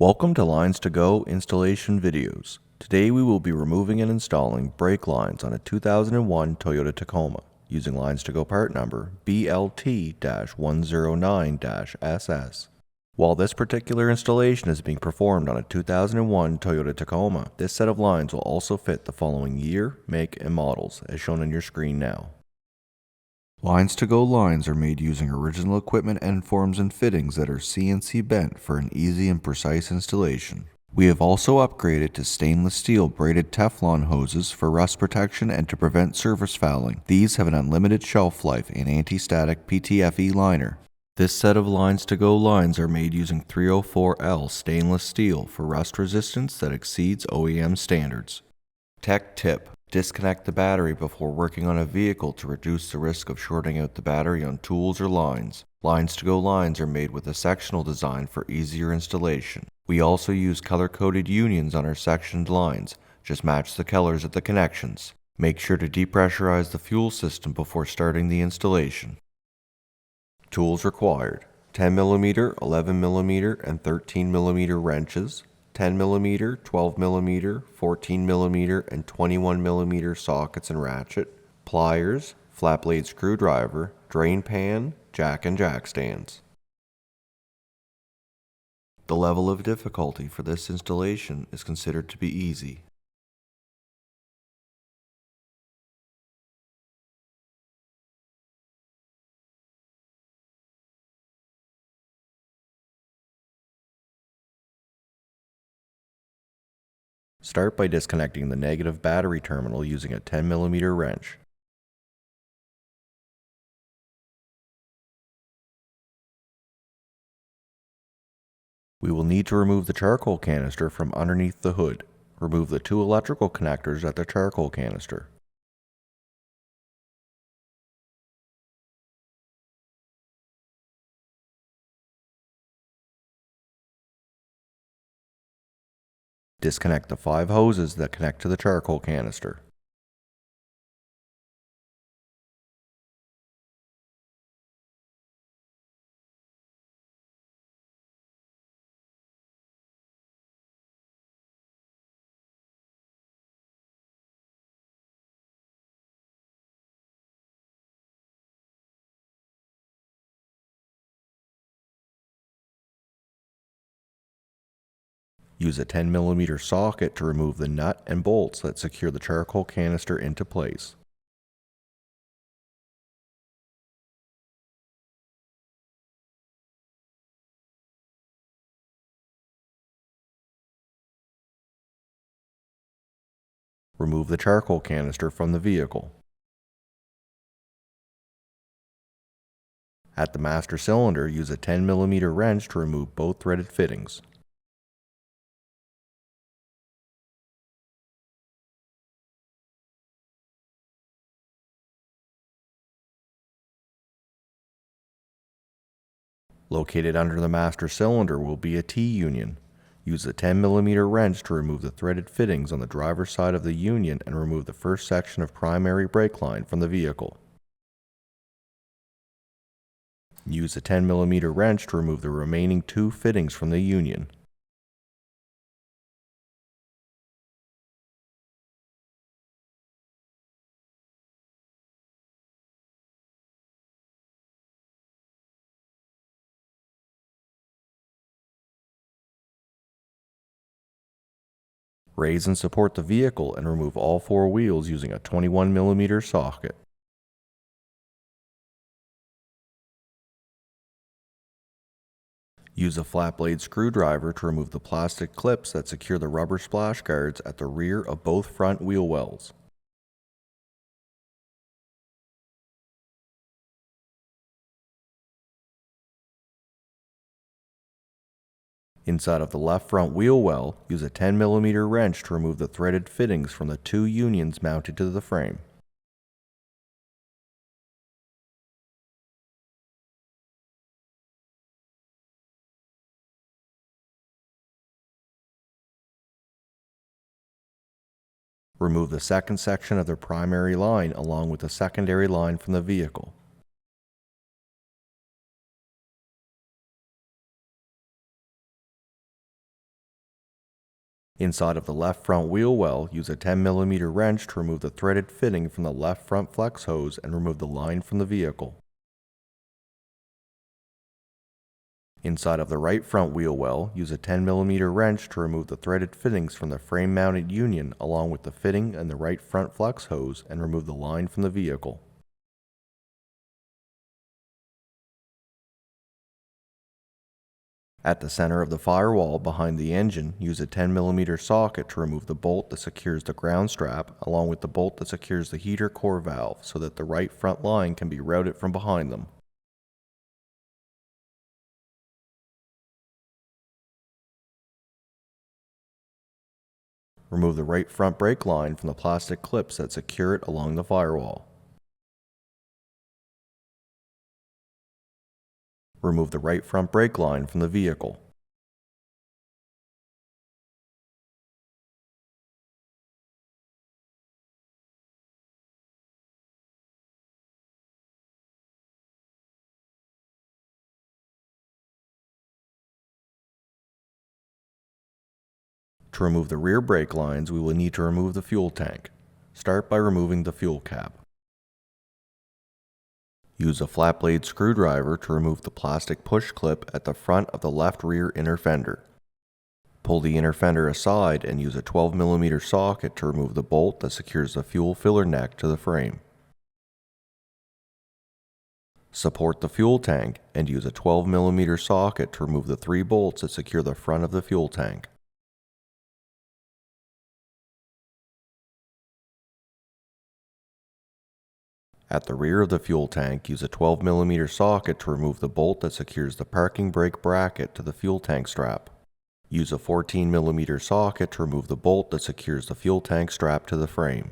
Welcome to LinesToGo installation videos. Today we will be removing and installing brake lines on a 2001 Toyota Tacoma using LinesToGo part number BLT-109-SS. While this particular installation is being performed on a 2001 Toyota Tacoma, this set of lines will also fit the following year, make, and models as shown on your screen now. LinesToGo lines are made using original equipment end forms and fittings that are CNC bent for an easy and precise installation. We have also upgraded to stainless steel braided Teflon hoses for rust protection and to prevent surface fouling. These have an unlimited shelf life and anti-static PTFE liner. This set of LinesToGo lines are made using 304L stainless steel for rust resistance that exceeds OEM standards. Tech tip: disconnect the battery before working on a vehicle to reduce the risk of shorting out the battery on tools or lines. LinesToGo lines are made with a sectional design for easier installation. We also use color-coded unions on our sectioned lines. Just match the colors at the connections. Make sure to depressurize the fuel system before starting the installation. Tools required: 10mm, 11mm, and 13mm wrenches, 10mm, 12mm, 14mm, and 21mm sockets and ratchet, pliers, flat blade screwdriver, drain pan, jack and jack stands. The level of difficulty for this installation is considered to be easy. Start by disconnecting the negative battery terminal using a 10mm wrench. We will need to remove the charcoal canister from underneath the hood. Remove the two electrical connectors at the charcoal canister. Disconnect the 5 hoses that connect to the charcoal canister. Use a 10mm socket to remove the nut and bolts that secure the charcoal canister into place. Remove the charcoal canister from the vehicle. At the master cylinder, use a 10mm wrench to remove both threaded fittings. Located under the master cylinder will be a T-union. Use a 10mm wrench to remove the threaded fittings on the driver's side of the union and remove the first section of primary brake line from the vehicle. Use a 10mm wrench to remove the remaining 2 fittings from the union. Raise and support the vehicle and remove all 4 wheels using a 21mm socket. Use a flat blade screwdriver to remove the plastic clips that secure the rubber splash guards at the rear of both front wheel wells. Inside of the left front wheel well, use a 10mm wrench to remove the threaded fittings from the 2 unions mounted to the frame. Remove the second section of the primary line along with the secondary line from the vehicle. Inside of the left front wheel well, use a 10mm wrench to remove the threaded fitting from the left front flex hose and remove the line from the vehicle. Inside of the right front wheel well, use a 10mm wrench to remove the threaded fittings from the frame-mounted union along with the fitting and the right front flex hose and remove the line from the vehicle. At the center of the firewall behind the engine, use a 10mm socket to remove the bolt that secures the ground strap along with the bolt that secures the heater core valve so that the right front line can be routed from behind them. Remove the right front brake line from the plastic clips that secure it along the firewall. Remove the right front brake line from the vehicle. To remove the rear brake lines, we will need to remove the fuel tank. Start by removing the fuel cap. Use a flat blade screwdriver to remove the plastic push clip at the front of the left rear inner fender. Pull the inner fender aside and use a 12mm socket to remove the bolt that secures the fuel filler neck to the frame. Support the fuel tank and use a 12mm socket to remove the 3 bolts that secure the front of the fuel tank. At the rear of the fuel tank, use a 12mm socket to remove the bolt that secures the parking brake bracket to the fuel tank strap. Use a 14mm socket to remove the bolt that secures the fuel tank strap to the frame.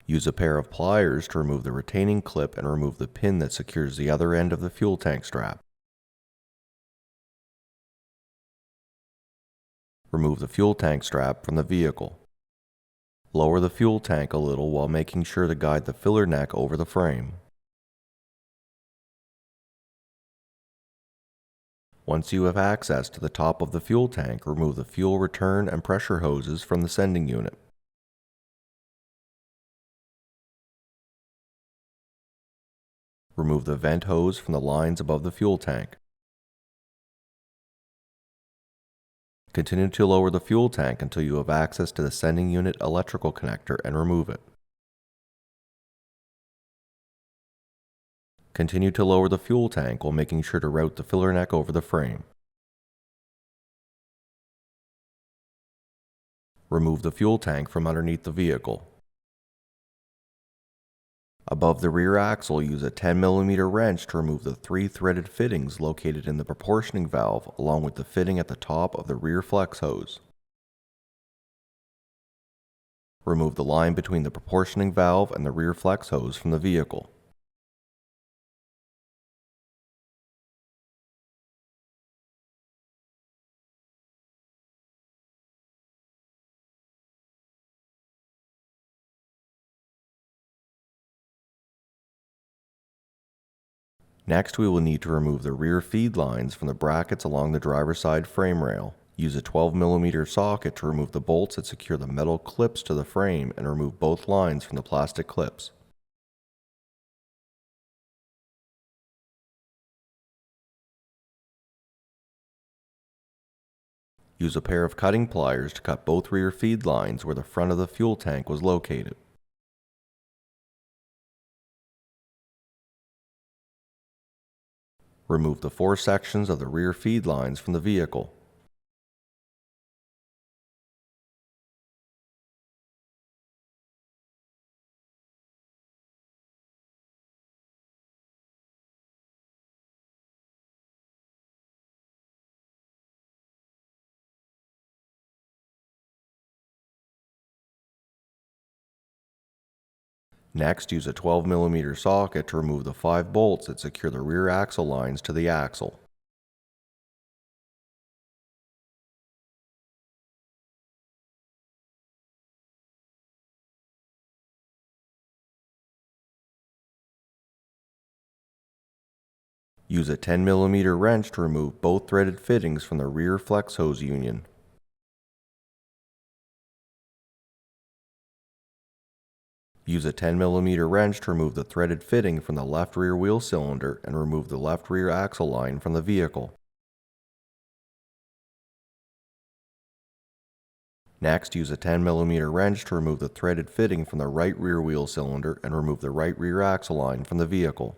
Use a pair of pliers to remove the retaining clip and remove the pin that secures the other end of the fuel tank strap. Remove the fuel tank strap from the vehicle. Lower the fuel tank a little while making sure to guide the filler neck over the frame. Once you have access to the top of the fuel tank, remove the fuel return and pressure hoses from the sending unit. Remove the vent hose from the lines above the fuel tank. Continue to lower the fuel tank until you have access to the sending unit electrical connector and remove it. Continue to lower the fuel tank while making sure to route the filler neck over the frame. Remove the fuel tank from underneath the vehicle. Above the rear axle, use a 10mm wrench to remove the 3 threaded fittings located in the proportioning valve along with the fitting at the top of the rear flex hose. Remove the line between the proportioning valve and the rear flex hose from the vehicle. Next, we will need to remove the rear feed lines from the brackets along the driver's side frame rail. Use a 12mm socket to remove the bolts that secure the metal clips to the frame and remove both lines from the plastic clips. Use a pair of cutting pliers to cut both rear feed lines where the front of the fuel tank was located. Remove the 4 sections of the rear feed lines from the vehicle. Next, use a 12mm socket to remove the 5 bolts that secure the rear axle lines to the axle. Use a 10mm wrench to remove both threaded fittings from the rear flex hose union. Use a 10mm wrench to remove the threaded fitting from the left rear wheel cylinder and remove the left rear axle line from the vehicle. Next, use a 10mm wrench to remove the threaded fitting from the right rear wheel cylinder and remove the right rear axle line from the vehicle.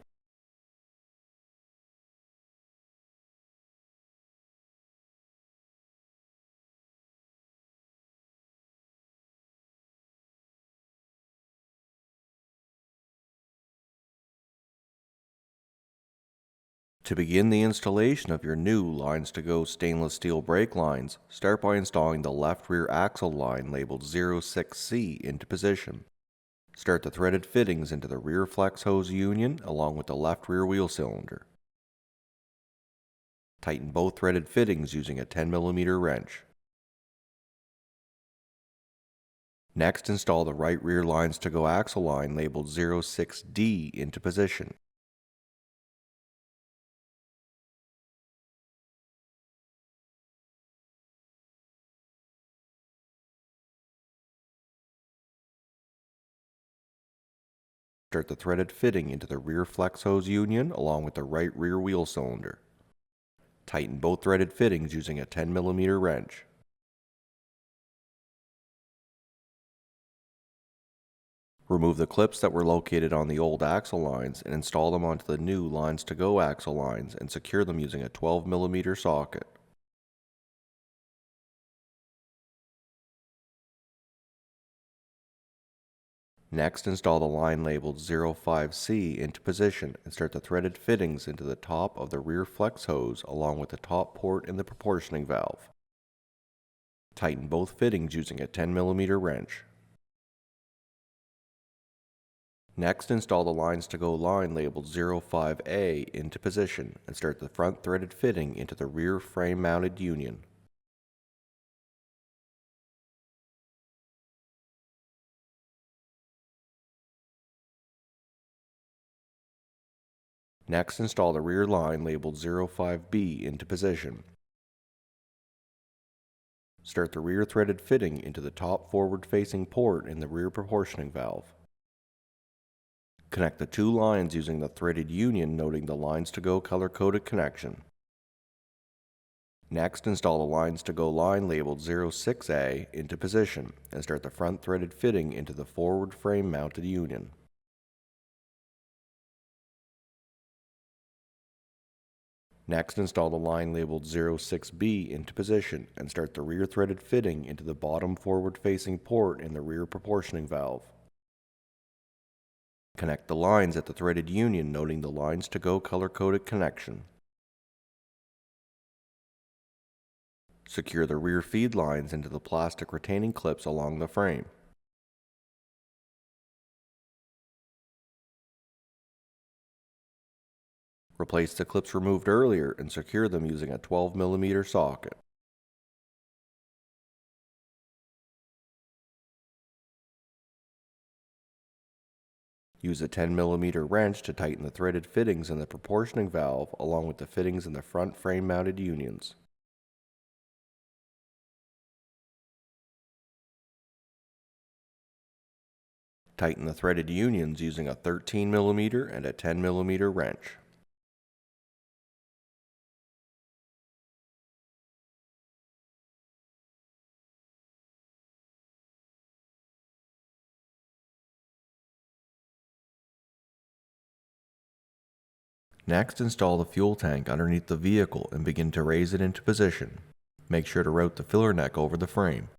To begin the installation of your new LinesToGo stainless steel brake lines, start by installing the left rear axle line labeled 06C into position. Start the threaded fittings into the rear flex hose union along with the left rear wheel cylinder. Tighten both threaded fittings using a 10mm wrench. Next, install the right rear LinesToGo axle line labeled 06D into position. Start the threaded fitting into the rear flex hose union along with the right rear wheel cylinder. Tighten both threaded fittings using a 10mm wrench. Remove the clips that were located on the old axle lines and install them onto the new LinesToGo axle lines and secure them using a 12mm socket. Next, install the line labeled 05C into position and start the threaded fittings into the top of the rear flex hose along with the top port and the proportioning valve. Tighten both fittings using a 10mm wrench. Next, install the LinesToGo line labeled 05A into position and start the front threaded fitting into the rear frame mounted union. Next, install the rear line labeled 05B into position. Start the rear threaded fitting into the top forward-facing port in the rear proportioning valve. Connect the two lines using the threaded union noting the LinesToGo color-coded connection. Next, install the LinesToGo line labeled 06A into position and start the front threaded fitting into the forward frame mounted union. Next, install the line labeled 06B into position and start the rear threaded fitting into the bottom forward-facing port in the rear proportioning valve. Connect the lines at the threaded union noting the LinesToGo color-coded connection. Secure the rear feed lines into the plastic retaining clips along the frame. Replace the clips removed earlier and secure them using a 12mm socket. Use a 10mm wrench to tighten the threaded fittings in the proportioning valve along with the fittings in the front frame mounted unions. Tighten the threaded unions using a 13mm and a 10mm wrench. Next, install the fuel tank underneath the vehicle and begin to raise it into position. Make sure to route the filler neck over the frame.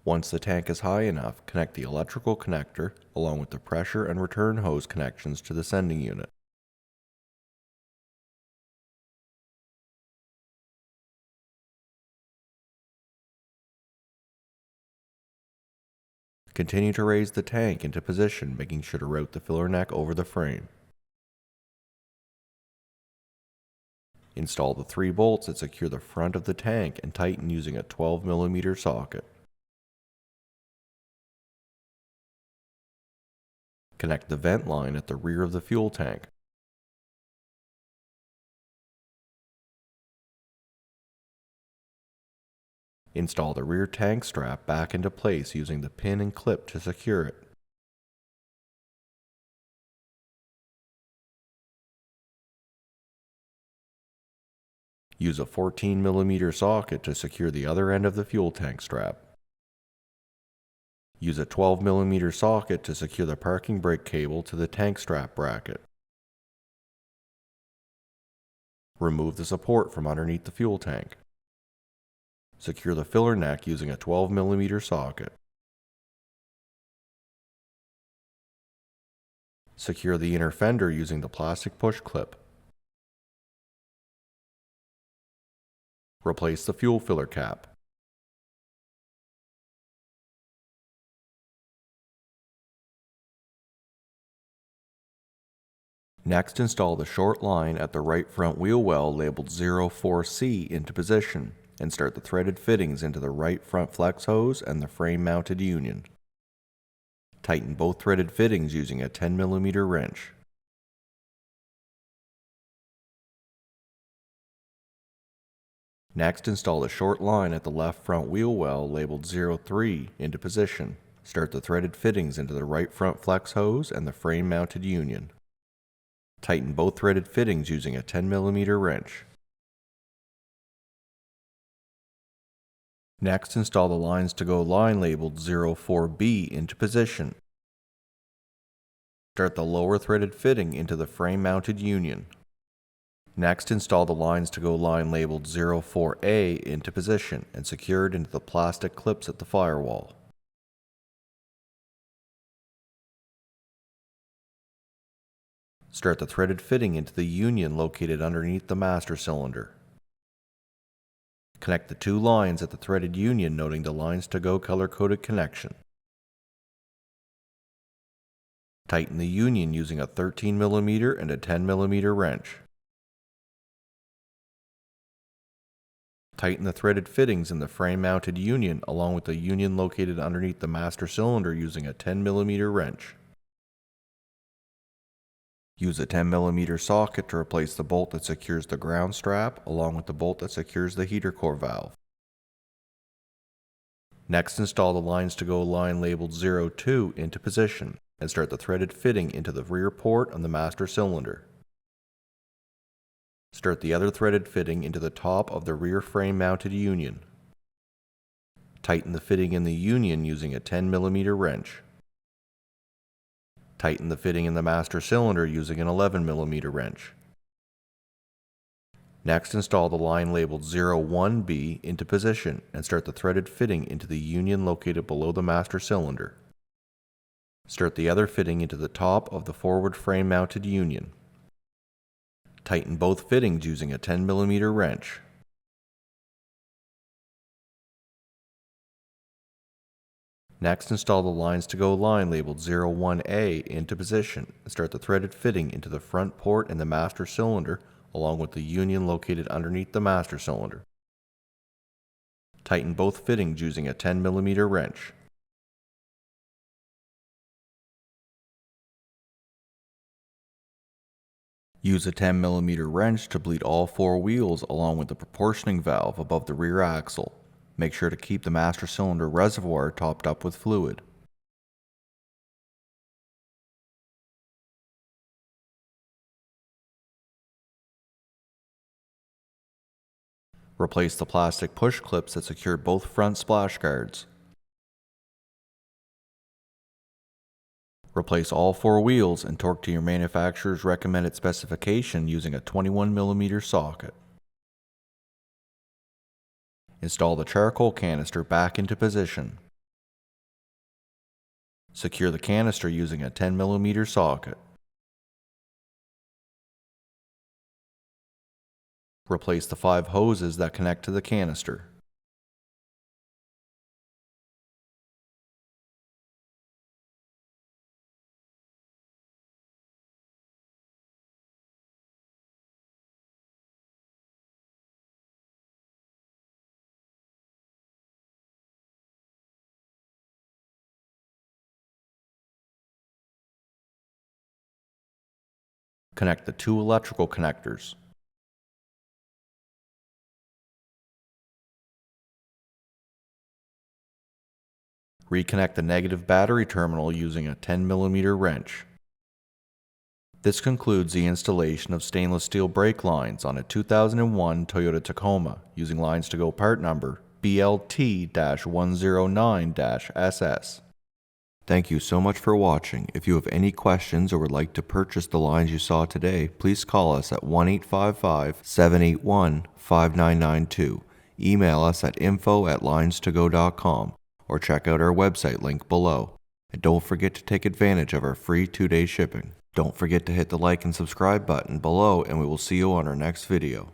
Once the tank is high enough, connect the electrical connector along with the pressure and return hose connections to the sending unit. Continue to raise the tank into position, making sure to route the filler neck over the frame. Install the 3 bolts that secure the front of the tank and tighten using a 12mm socket. Connect the vent line at the rear of the fuel tank. Install the rear tank strap back into place using the pin and clip to secure it. Use a 14mm socket to secure the other end of the fuel tank strap. Use a 12mm socket to secure the parking brake cable to the tank strap bracket. Remove the support from underneath the fuel tank. Secure the filler neck using a 12mm socket. Secure the inner fender using the plastic push clip. Replace the fuel filler cap. Next, install the short line at the right front wheel well labeled 04C into position and start the threaded fittings into the right front flex hose and the frame mounted union. Tighten both threaded fittings using a 10mm wrench. Next, install the short line at the left front wheel well labeled 03 into position. Start the threaded fittings into the right front flex hose and the frame mounted union. Tighten both threaded fittings using a 10mm wrench. Next, install the LinesToGo line labeled 04B into position. Start the lower threaded fitting into the frame mounted union. Next, install the LinesToGo line labeled 04A into position and secure it into the plastic clips at the firewall. Start the threaded fitting into the union located underneath the master cylinder. Connect the two lines at the threaded union, noting the LinesToGo color-coded connection. Tighten the union using a 13mm and a 10mm wrench. Tighten the threaded fittings in the frame-mounted union along with the union located underneath the master cylinder using a 10mm wrench. Use a 10mm socket to replace the bolt that secures the ground strap along with the bolt that secures the heater core valve. Next, install the LinesToGo line labeled 02 into position and start the threaded fitting into the rear port on the master cylinder. Start the other threaded fitting into the top of the rear frame mounted union. Tighten the fitting in the union using a 10mm wrench. Tighten the fitting in the master cylinder using an 11mm wrench. Next, install the line labeled 01B into position and start the threaded fitting into the union located below the master cylinder. Start the other fitting into the top of the forward frame mounted union. Tighten both fittings using a 10mm wrench. Next, install the LinesToGo line labeled 01A into position and start the threaded fitting into the front port and the master cylinder along with the union located underneath the master cylinder. Tighten both fittings using a 10mm wrench. Use a 10mm wrench to bleed all four wheels along with the proportioning valve above the rear axle. Make sure to keep the master cylinder reservoir topped up with fluid. Replace the plastic push clips that secure both front splash guards. Replace all four wheels and torque to your manufacturer's recommended specification using a 21mm socket. Install the charcoal canister back into position. Secure the canister using a 10mm socket. Replace the 5 hoses that connect to the canister. Connect the two electrical connectors. Reconnect the negative battery terminal using a 10mm wrench. This concludes the installation of stainless steel brake lines on a 2001 Toyota Tacoma using LinesToGo part number BLT-109-SS. Thank you so much for watching. If you have any questions or would like to purchase the lines you saw today, please call us at 1-855-781-5992. Email us at info@linestogo.com or check out our website link below. And don't forget to take advantage of our free 2-day shipping. Don't forget to hit the like and subscribe button below, and we will see you on our next video.